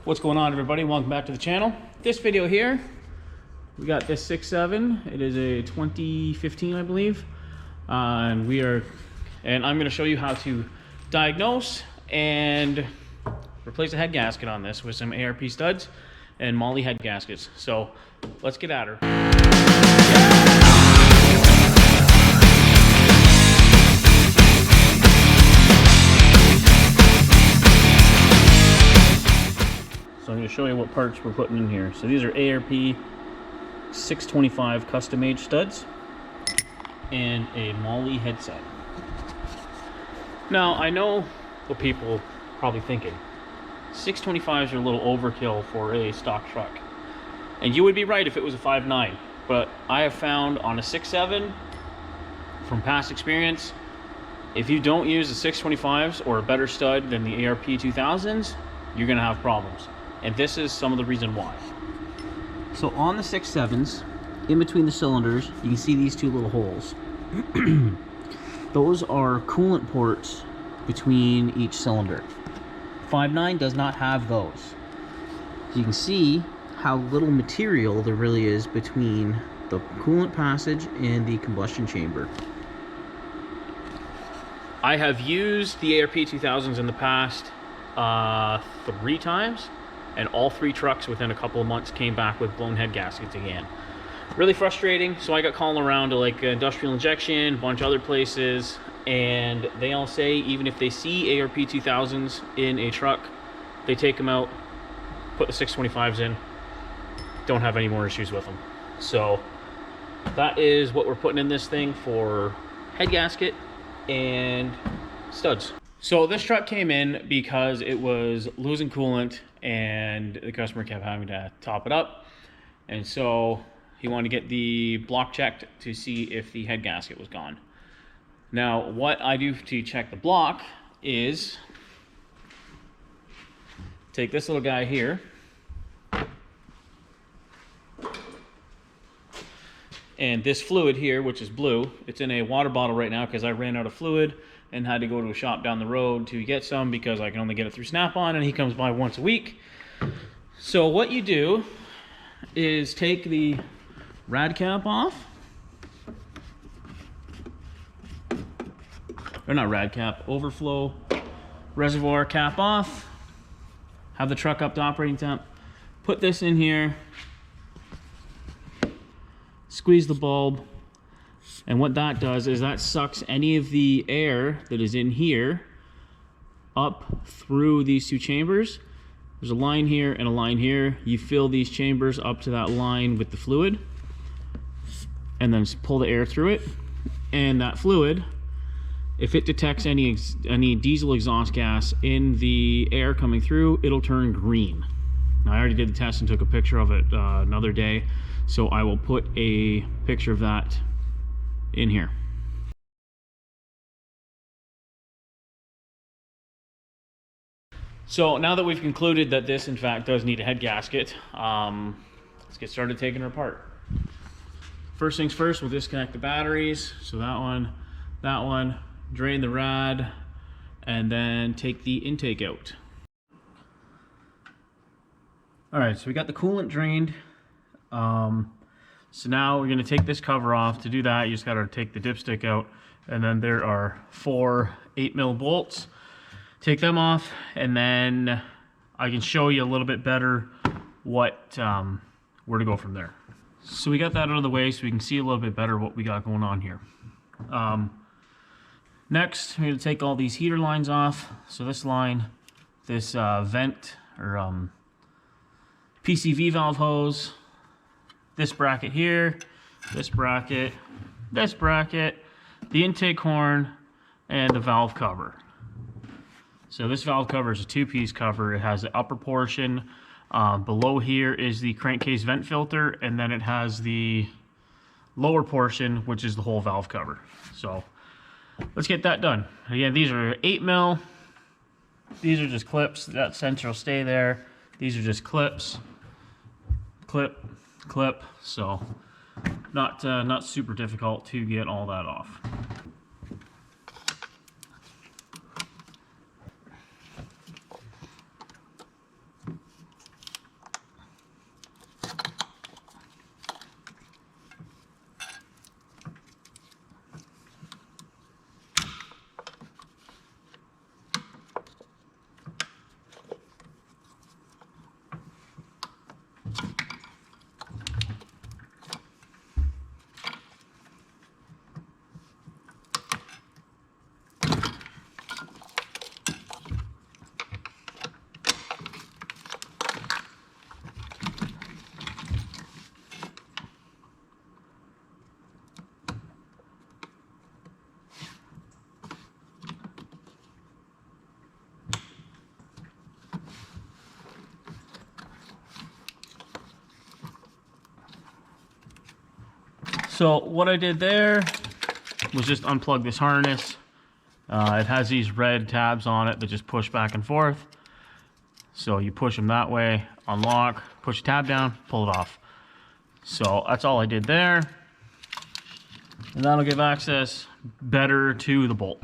What's going on, everybody? Welcome back to the channel. This video here, we got this 6.7. It is a 2015, I believe. And I'm going to show you how to diagnose and replace a head gasket on this with some ARP studs and Moly head gaskets. So let's get at her. So I'm going to show you what parts we're putting in here. So these are ARP 625 custom made studs and a Moly headset. Now I know what people are probably thinking. 625s are a little overkill for a stock truck. And you would be right if it was a 5.9. But I have found on a 6.7, from past experience, if you don't use the 625s or a better stud than the ARP 2000s, you're going to have problems. And this is some of the reason why. So on the 6.7s, in between the cylinders, you can see these two little holes. Those are coolant ports between each cylinder. 5.9 does not have those. You can see how little material there really is between the coolant passage and the combustion chamber. I have used the ARP 2000s in the past 3 times. And all 3 trucks within a couple of months came back with blown head gaskets again. Really frustrating. So I got calling around to like industrial injection, a bunch of other places, and they all say even if they see ARP 2000s in a truck, they take them out, put the 625s in, don't have any more issues with them. So that is what we're putting in this thing for head gasket and studs. So this truck came in because it was losing coolant and the customer kept having to top it up. And so he wanted to get the block checked to see if the head gasket was gone. Now, what I do to check the block is take this little guy here and this fluid here, which is blue, it's in a water bottle right now because I ran out of fluid and had to go to a shop down the road to get some because I can only get it through Snap-on and he comes by once a week. So what you do is take the rad cap off. Or not rad cap, overflow reservoir cap off. Have the truck up to operating temp. Put this in here. Squeeze the bulb. And what that does is that sucks any of the air that is in here up through these 2 chambers. There's a line here and a line here. You fill these chambers up to that line with the fluid and then pull the air through it. And that fluid, if it detects any diesel exhaust gas in the air coming through, it'll turn green. Now, I already did the test and took a picture of it another day, so I will put a picture of that in here. So now that we've concluded that this in fact does need a head gasket, let's get started taking her apart. First things first, we'll disconnect the batteries. So that one, drain the rad, and then take the intake out. All right, so we got the coolant drained. So now we're going to take this cover off. To do that, you just got to take the dipstick out, and then there are 4 8mm bolts. Take them off, and then I can show you a little bit better what where to go from there. So we got that out of the way so we can see a little bit better what we got going on here. Next, we're going to take all these heater lines off. So this line, this vent or PCV valve hose, this bracket here, this bracket, the intake horn, and the valve cover. So this valve cover is a 2-piece cover. It has the upper portion. Below here is the crankcase vent filter, and then it has the lower portion, which is the whole valve cover. So let's get that done. Again, these are 8mm. These are just clips. That sensor will stay there. These are just clips. Clip. So not super difficult to get all that off. So what I did there was just unplug this harness. It has these red tabs on it that just push back and forth. So you push them that way, unlock, push the tab down, pull it off. So that's all I did there. And that'll give access better to the bolt.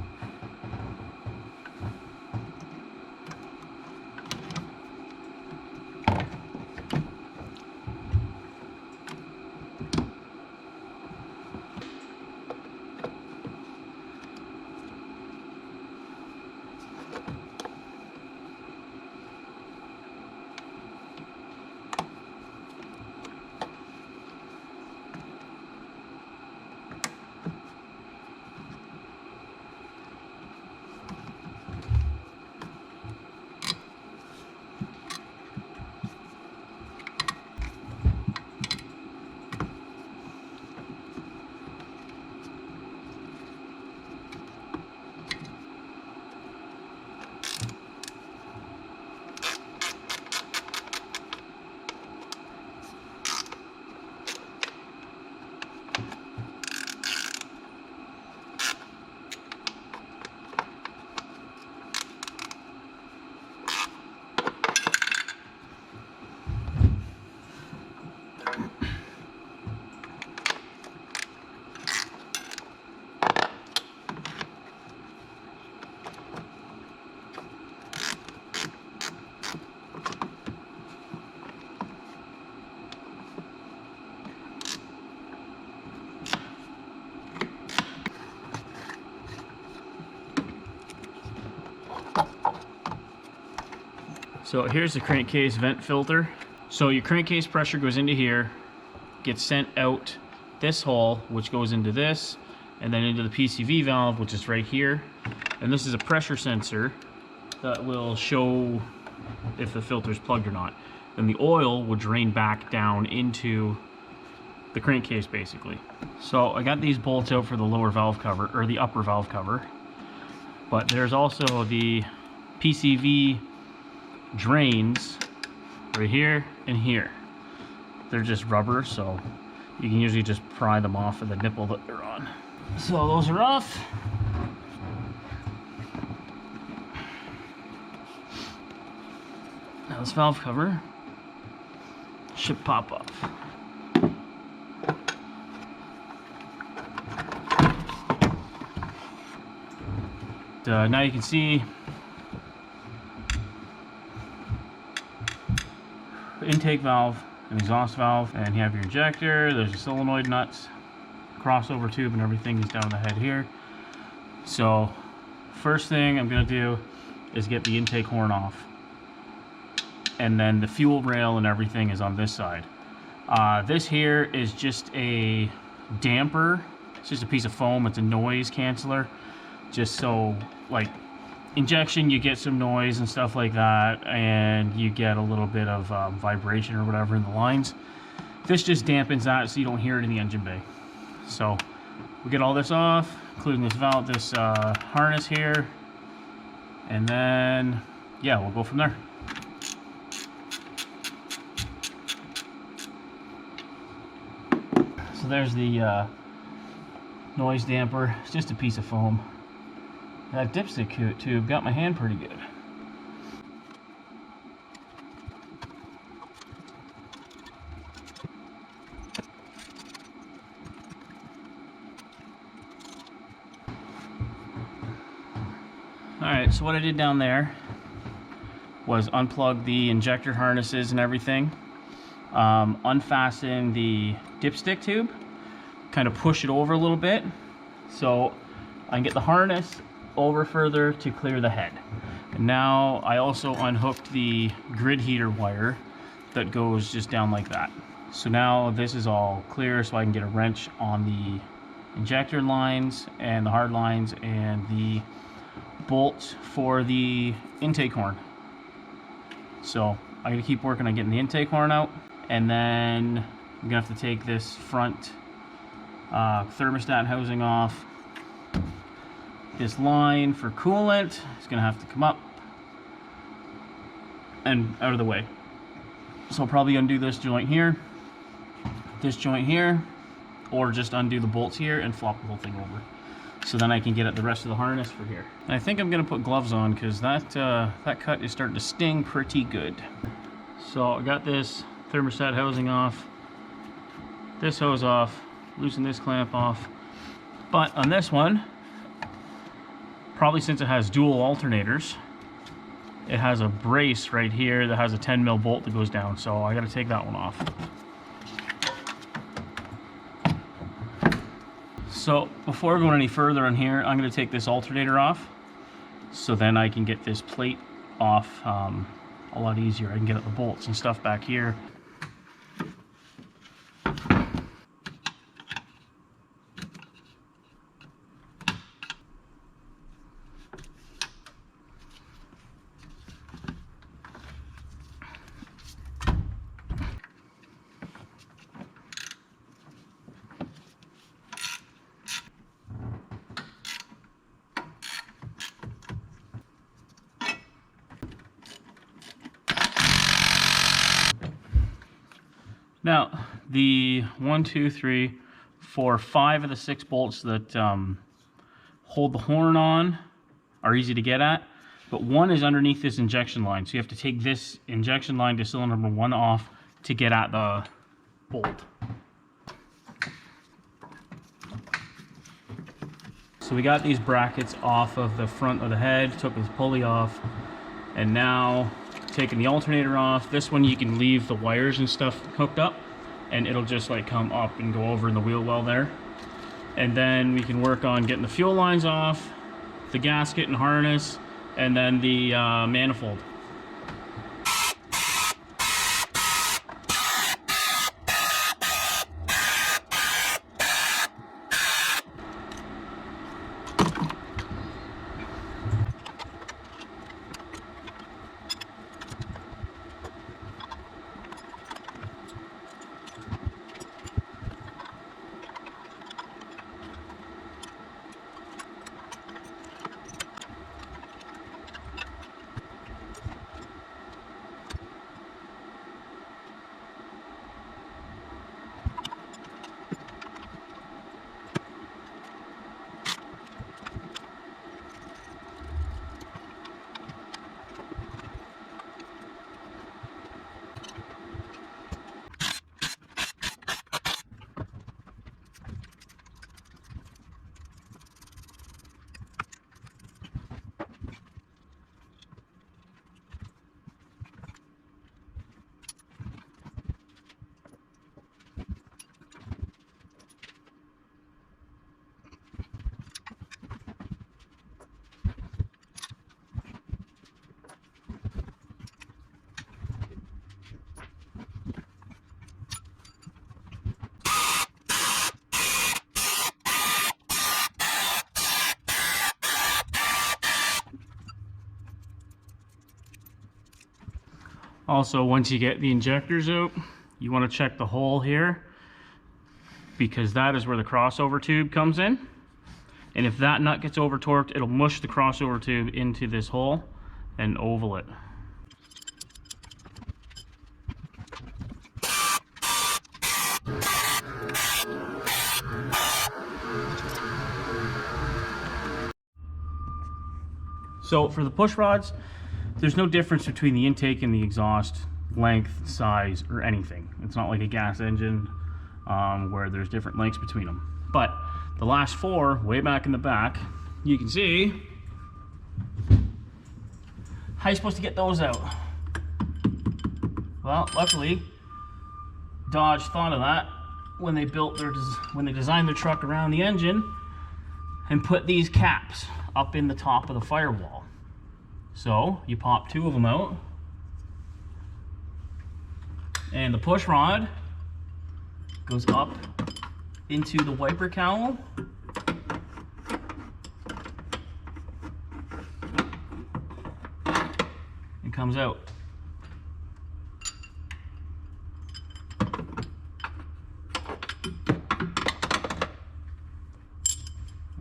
So here's the crankcase vent filter. So your crankcase pressure goes into here, gets sent out this hole, which goes into this, and then into the PCV valve, which is right here. And this is a pressure sensor that will show if the filter is plugged or not. Then the oil will drain back down into the crankcase basically. So I got these bolts out for the lower valve cover, or the upper valve cover. But there's also the PCV drains right here and here. They're just rubber, so you can usually just pry them off of the nipple that they're on. So those are off. Now this valve cover should pop up. Now you can see intake valve, an exhaust valve, and you have your injector. There's your solenoid nuts, crossover tube, and everything is down the head here. So first thing I'm going to do is get the intake horn off, and then the fuel rail and everything is on this side. This here is just a damper. It's just a piece of foam. It's a noise canceller, just so like injection you get some noise and stuff like that, and you get a little bit of vibration or whatever in the lines. This just dampens that so you don't hear it in the engine bay. So we get all this off, including this valve, this harness here, and then yeah, we'll go from there. So there's the noise damper. It's just a piece of foam. That dipstick tube got my hand pretty good. Alright, so what I did down there was unplug the injector harnesses and everything, unfasten the dipstick tube, kind of push it over a little bit so I can get the harness over further to clear the head. And now I also unhooked the grid heater wire that goes just down like that. So now this is all clear, so I can get a wrench on the injector lines and the hard lines and the bolt for the intake horn. So I'm gonna keep working on getting the intake horn out, and then I'm gonna have to take this front thermostat housing off. This line for coolant is gonna have to come up and out of the way. So I'll probably undo this joint here, or just undo the bolts here and flop the whole thing over. So then I can get at the rest of the harness for here. And I think I'm gonna put gloves on because that cut is starting to sting pretty good. So I got this thermostat housing off, this hose off, loosen this clamp off. But on this one, probably since it has dual alternators, it has a brace right here that has a 10mm bolt that goes down. So I gotta take that one off. So before going any further on here, I'm going to take this alternator off, so then I can get this plate off a lot easier. I can get at the bolts and stuff back here. Now, the 1, 2, 3, 4, 5 of the 6 bolts that hold the horn on are easy to get at, but one is underneath this injection line. So you have to take this injection line to cylinder number 1 off to get at the bolt. So we got these brackets off of the front of the head, took this pulley off, and now taking the alternator off. This one you can leave the wires and stuff hooked up and it'll just like come up and go over in the wheel well there. And then we can work on getting the fuel lines off, the gasket and harness, and then the manifold. Also, once you get the injectors out, you want to check the hole here, because that is where the crossover tube comes in. And if that nut gets over torqued, it'll mush the crossover tube into this hole and oval it. So for the push rods, there's no difference between the intake and the exhaust length, size, or anything. It's not like a gas engine where there's different lengths between them. But the last 4, way back in the back, you can see, how are you supposed to get those out? Well, luckily, Dodge thought of that when they designed their truck around the engine and put these caps up in the top of the firewall. So you pop 2 of them out, and the push rod goes up into the wiper cowl, and comes out.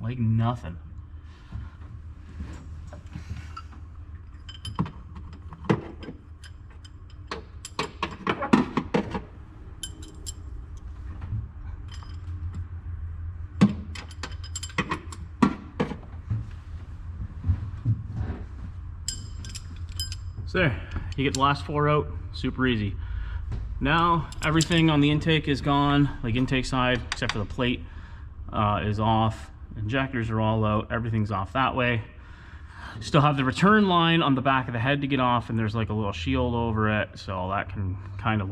Like nothing. So there, you get the last 4 out, super easy. Now everything on the intake is gone, like intake side, except for the plate is off. Injectors are all out, everything's off that way. Still have the return line on the back of the head to get off, and there's like a little shield over it, so that can kind of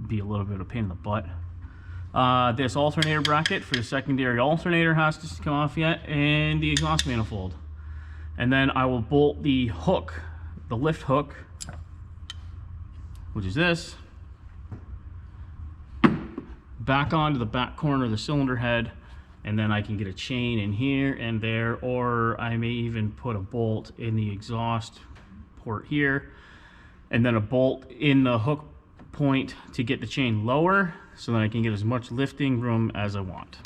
be a little bit of a pain in the butt. This alternator bracket for the secondary alternator has to come off yet, and the exhaust manifold. And then I will bolt the hook, the lift hook, which is this, back onto the back corner of the cylinder head, and then I can get a chain in here and there, or I may even put a bolt in the exhaust port here, and then a bolt in the hook point to get the chain lower, so that I can get as much lifting room as I want.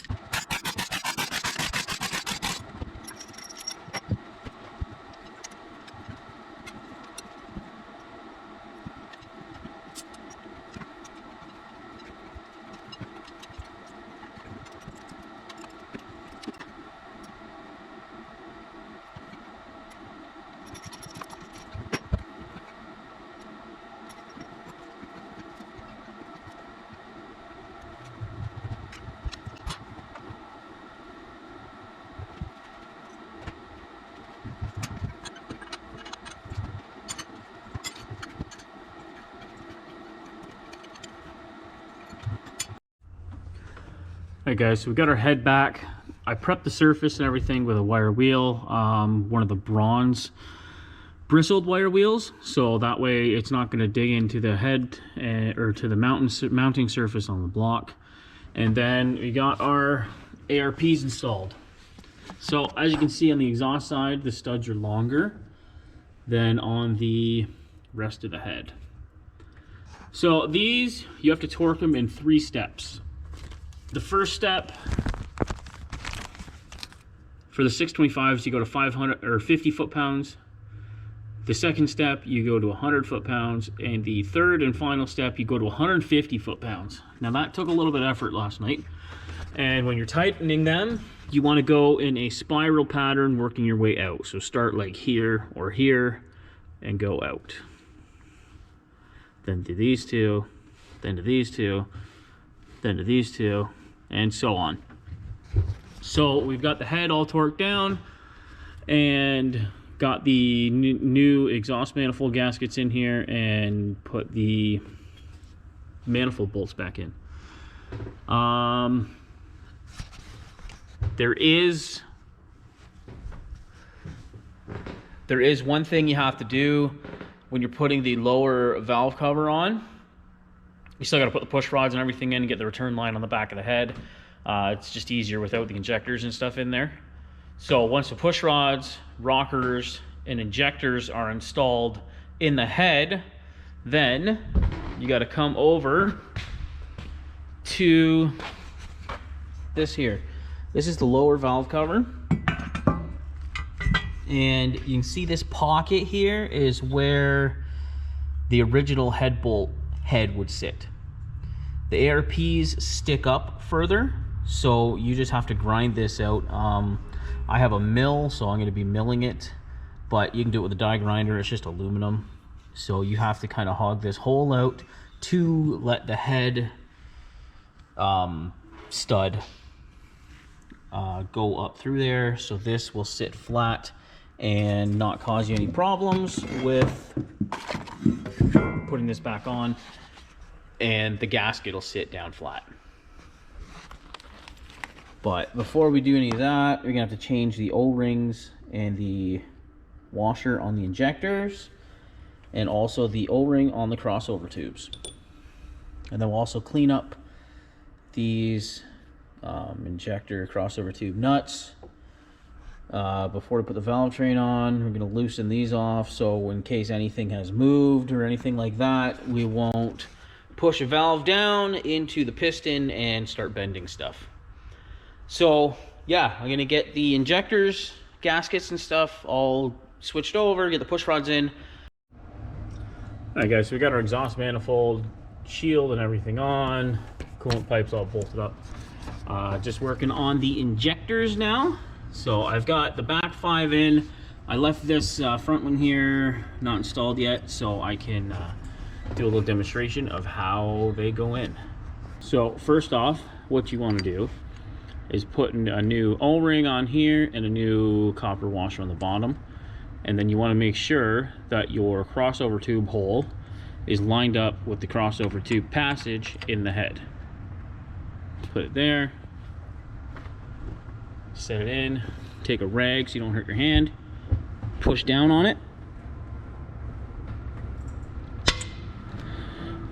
Alright guys, so we got our head back. I prepped the surface and everything with a wire wheel, one of the bronze bristled wire wheels, so that way it's not going to dig into the head or to the mounting surface on the block. And then we got our ARPs installed. So as you can see on the exhaust side, the studs are longer than on the rest of the head. So these, you have to torque them in 3 steps. The first step for the 625s, you go to 500 or 50 foot-pounds. The second step, you go to 100 foot-pounds, and the third and final step, you go to 150 foot-pounds. Now that took a little bit of effort last night, and when you're tightening them, you want to go in a spiral pattern, working your way out. So start like here or here, and go out. Then to these two, then to these two, then to these two, and so on. So we've got the head all torqued down and got the new exhaust manifold gaskets in here and put the manifold bolts back in. There is one thing you have to do when you're putting the lower valve cover on. You still got to put the push rods and everything in and get the return line on the back of the head. It's just easier without the injectors and stuff in there. So once the push rods, rockers, and injectors are installed in the head, then you got to come over to this here. This is the lower valve cover. And you can see this pocket here is where the original head bolt head would sit. The ARPs stick up further, so you just have to grind this out. I have a mill, so I'm going to be milling it, but you can do it with a die grinder. It's just aluminum, so you have to kind of hog this hole out to let the head stud go up through there, so this will sit flat and not cause you any problems with putting this back on, and the gasket will sit down flat. But before we do any of that, we're gonna have to change the O-rings and the washer on the injectors, and also the O-ring on the crossover tubes. And then we'll also clean up these injector crossover tube nuts. Before we put the valve train on, we're going to loosen these off, so in case anything has moved or anything like that, we won't push a valve down into the piston and start bending stuff. So yeah, I'm going to get the injectors, gaskets and stuff all switched over, get the push rods in. Alright guys, so we got our exhaust manifold, shield and everything on, coolant pipes all bolted up. Just working on the injectors now. So I've got the back 5 in. I left this front one here not installed yet, so I can do a little demonstration of how they go in. So first off, what you want to do is put a new O-ring on here and a new copper washer on the bottom. And then you want to make sure that your crossover tube hole is lined up with the crossover tube passage in the head. Put it there, set it in, take a rag so you don't hurt your hand, push down on it,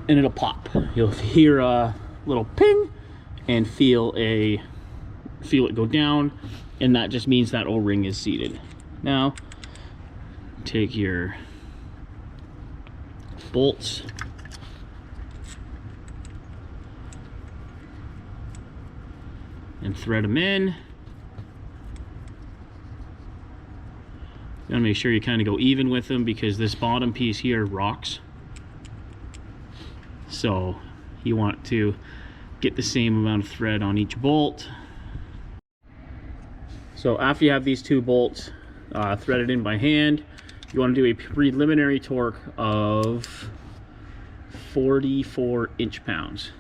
and it'll pop. You'll hear a little ping and feel it go down, and that just means that O-ring is seated. Now take your bolts and thread them in. You gotta make sure you kind of go even with them because this bottom piece here rocks. So you want to get the same amount of thread on each bolt. So after you have these two bolts threaded in by hand, you want to do a preliminary torque of 44 inch-pounds.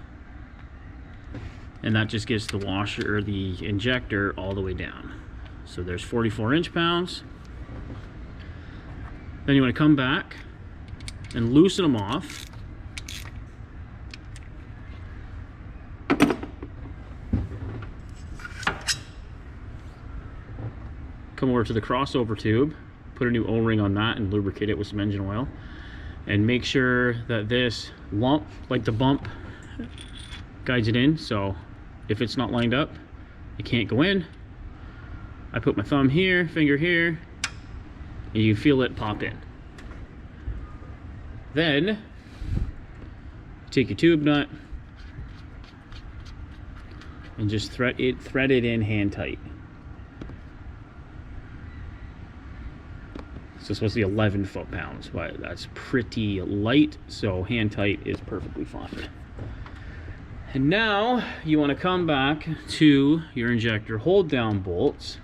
And that just gets the washer or the injector all the way down. So there's 44 inch-pounds. Then you want to come back and loosen them off. Come over to the crossover tube, put a new O-ring on that and lubricate it with some engine oil. And make sure that this lump, like the bump, guides it in. So if it's not lined up, it can't go in. I put my thumb here, finger here, and you feel it pop in. Then take your tube nut and just thread it in hand tight. So it's supposed to be 11 foot-pounds, but that's pretty light, so hand tight is perfectly fine. And now you want to come back to your injector hold down bolts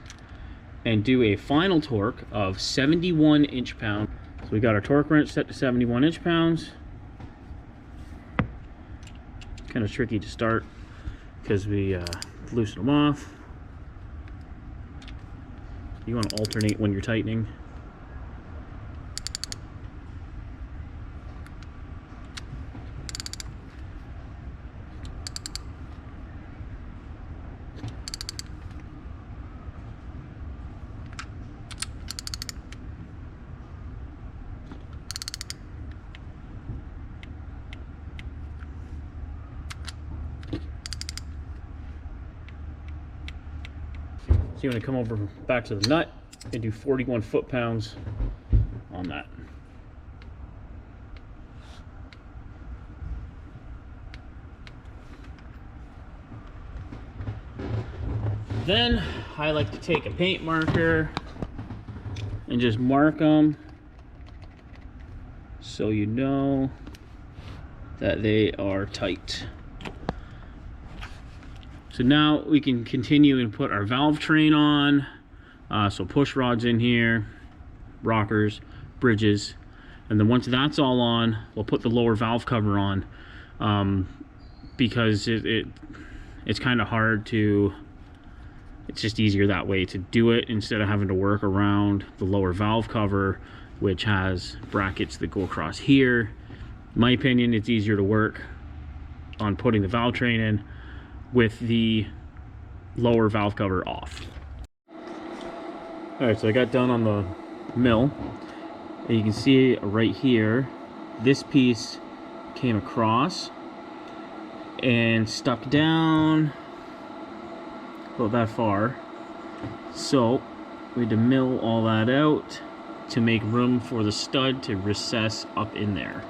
and do a final torque of 71 inch-pounds. So we got our torque wrench set to 71 inch-pounds. Kind of tricky to start because we loosen them off. You want to alternate when you're tightening. So you want to come over back to the nut and do 41 foot-pounds on that. Then I like to take a paint marker and just mark them so you know that they are tight. So now we can continue and put our valve train on. So push rods in here, rockers, bridges, and then once that's all on, we'll put the lower valve cover on because it's kind of hard to, it's just easier that way to do it instead of having to work around the lower valve cover, which has brackets that go across here. In my opinion, it's easier to work on putting the valve train in with the lower valve cover off. All right, so I got done on the mill, and you can see right here, this piece came across and stuck down about that far. So we had to mill all that out to make room for the stud to recess up in there.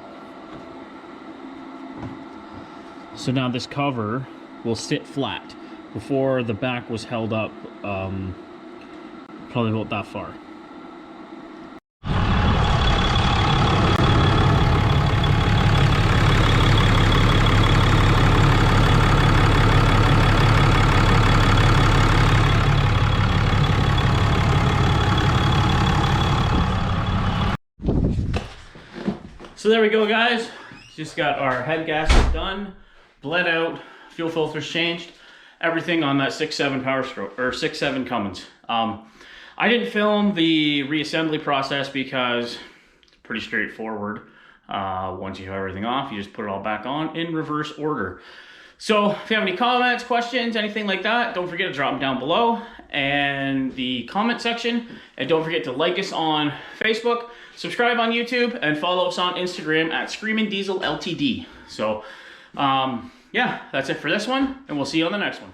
So now this cover will sit flat. Before, the back was held up probably about that far. So there we go, guys. Just got our head gasket done, bled out, fuel filters changed, everything on that 6.7 Power Stroke, or 6.7 Cummins. I didn't film the reassembly process because it's pretty straightforward. Once you have everything off, you just put it all back on in reverse order. So if you have any comments, questions, anything like that, don't forget to drop them down below and the comment section. And don't forget to like us on Facebook, subscribe on YouTube, and follow us on Instagram at Screaming Diesel Ltd. So yeah, that's it for this one, and we'll see you on the next one.